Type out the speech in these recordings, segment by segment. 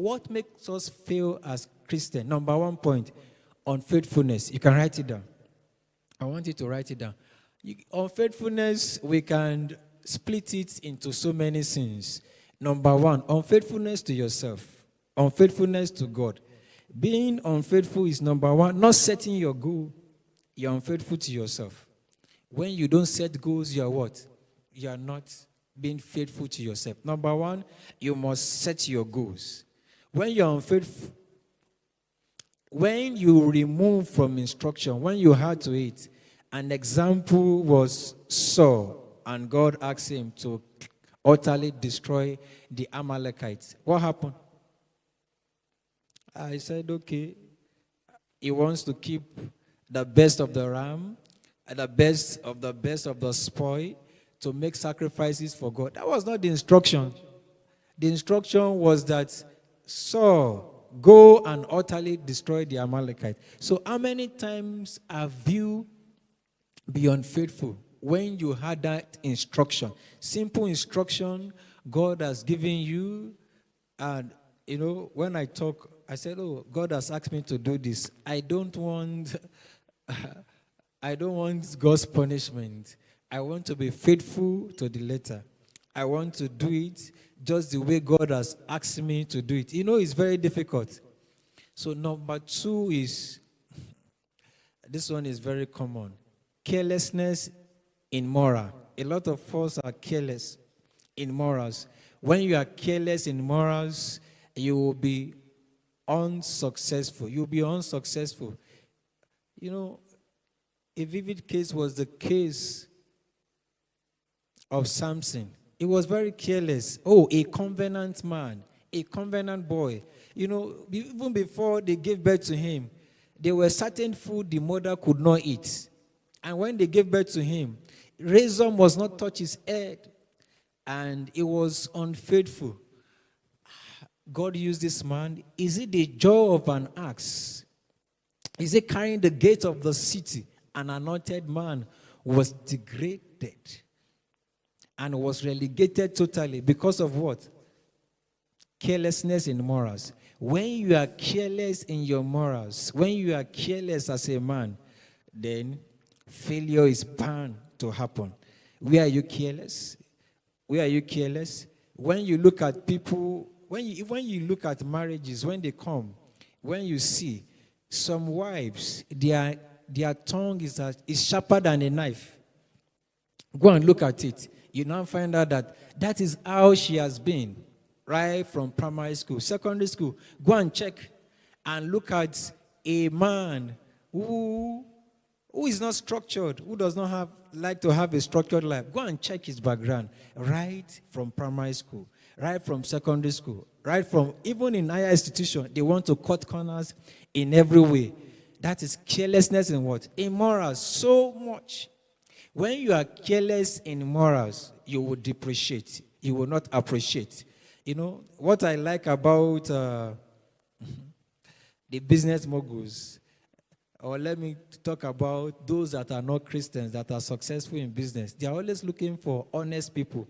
What makes us fail as Christians? Number one point, unfaithfulness. You can write it down. I want you to write it down. Unfaithfulness, we can split it into so many sins. Number one, unfaithfulness to yourself, unfaithfulness to God. Being unfaithful is number one. Not setting your goal, you're unfaithful to yourself. When you don't set goals, you are what? You are not being faithful to yourself. Number one, you must set your goals. When you're unfaithful, when you remove from instruction, when you had to eat, an example was Saul, and God asked him to utterly destroy the Amalekites. What happened? I said, okay, he wants to keep the best of the ram, and the best of the spoil, to make sacrifices for God. That was not the instruction. The instruction was that Saul, go and utterly destroy the Amalekites. So how many times have you been unfaithful when you had that instruction? Simple instruction God has given you. And, when I talk, I said, oh, God has asked me to do this. I don't want God's punishment. I want to be faithful to the letter. I want to do it just the way God has asked me to do it. It's very difficult. So number two is, this one is very common, carelessness in moral. A lot of us are careless in morals. When you are careless in morals, you will be unsuccessful. You'll be unsuccessful. A vivid case was the case of Samson. He was very careless. Oh, a covenant man, a covenant boy. Even before they gave birth to him, there were certain food the mother could not eat. And when they gave birth to him, razor must not touch his head. And he was unfaithful. God used this man. Is it the jaw of an axe? Is it carrying the gate of the city? An anointed man was degraded and was relegated totally because of what? Carelessness in morals. When you are careless in your morals, when you are careless as a man, then failure is bound to happen. Where are you careless? Where are you careless? When you look at people, when you look at marriages, when they come, when you see some wives, their tongue is sharper than a knife. Go and look at it. You now find out that is how she has been, right from primary school, secondary school. Go and check and look at a man who is not structured, who does not like to have a structured life. Go and check his background, right from primary school, right from secondary school, right from even in higher institution. They want to cut corners in every way. That is carelessness in what? In morals, so much. When you are careless in morals, you will depreciate. You will not appreciate. What I like about the business moguls, or let me talk about those that are not Christians, that are successful in business. They are always looking for honest people.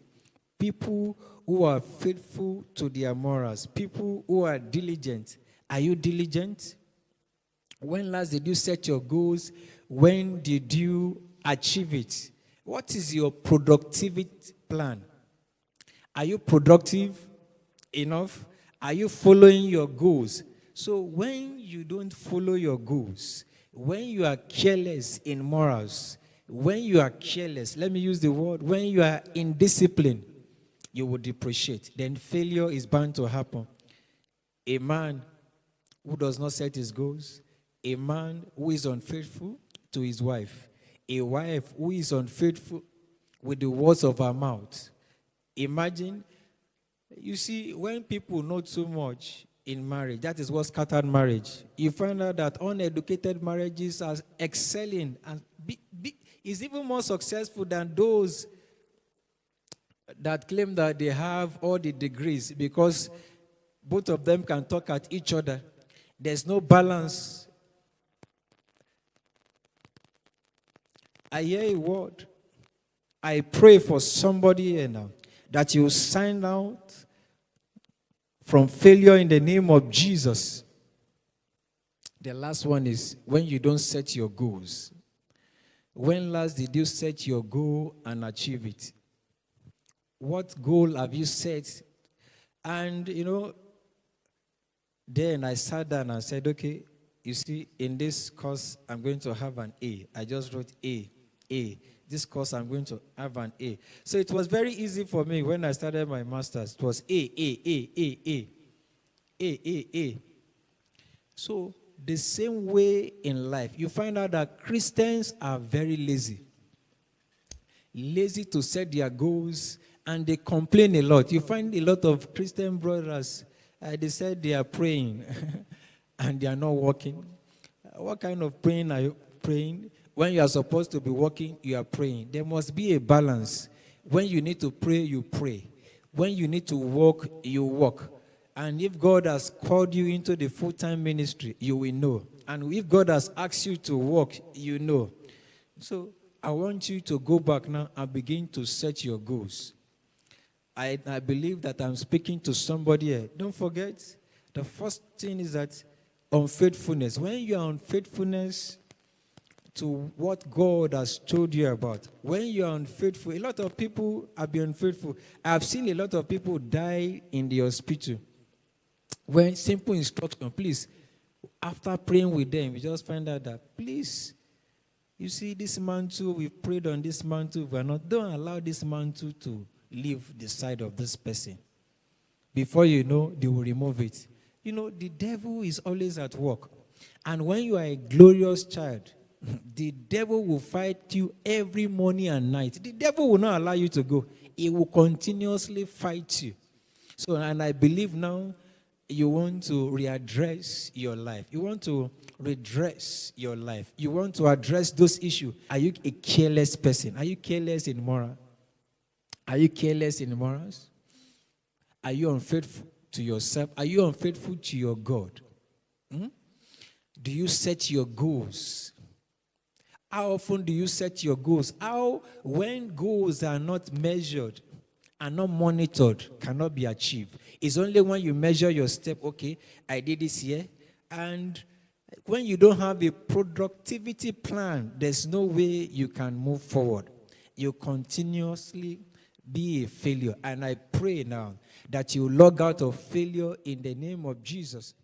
People who are faithful to their morals. People who are diligent. Are you diligent? When last did you set your goals? When did you achieve it? What is your productivity plan? Are you productive enough? Are you following your goals? So when you don't follow your goals, when you are careless in morals, when you are careless, let me use the word, when you are indisciplined, you will depreciate. Then failure is bound to happen. A man who does not set his goals, a man who is unfaithful to his wife, a wife who is unfaithful with the words of her mouth. Imagine, you see, when people know too much in marriage, that is what scattered marriage. You find out that uneducated marriages are excelling and is even more successful than those that claim that they have all the degrees, because both of them can talk at each other. There's no balance. I hear a word. I pray for somebody here now that you sign out from failure in the name of Jesus. The last one is when you don't set your goals. When last did you set your goal and achieve it? What goal have you set? And, then I sat down and said, okay, you see, in this course, I'm going to have an A. I just wrote A. This course, I'm going to have an A. So it was very easy for me when I started my master's. It was A. So the same way in life, you find out that Christians are very lazy. Lazy to set their goals, and they complain a lot. You find a lot of Christian brothers, they said they are praying, and they are not working. What kind of praying are you praying? When you are supposed to be working, you are praying. There must be a balance. When you need to pray, you pray. When you need to work, you work. And if God has called you into the full-time ministry, you will know. And if God has asked you to work, you know. So I want you to go back now and begin to set your goals. I believe that I'm speaking to somebody here. Don't forget, the first thing is that unfaithfulness. When you are unfaithfulness to what God has told you about, when you are unfaithful, a lot of people have been unfaithful. I've seen a lot of people die in the hospital. When simple instruction, please, after praying with them, you just find out that, please, you see this mantle, we've prayed on this mantle, don't allow this mantle to leave the side of this person. Before you know, they will remove it. The devil is always at work. And when you are a glorious child, the devil will fight you every morning and night. The devil will not allow you to go. He will continuously fight you. So, and I believe now you want to readdress your life. You want to redress your life. You want to address those issues. Are you a careless person? Are you careless in morals? Are you careless in morals? Are you unfaithful to yourself? Are you unfaithful to your God? Do you set your goals? How often do you set your goals? When goals are not measured and not monitored, cannot be achieved. It's only when you measure your step, okay, I did this here. And when you don't have a productivity plan, there's no way you can move forward. You continuously be a failure. And I pray now that you log out of failure in the name of Jesus.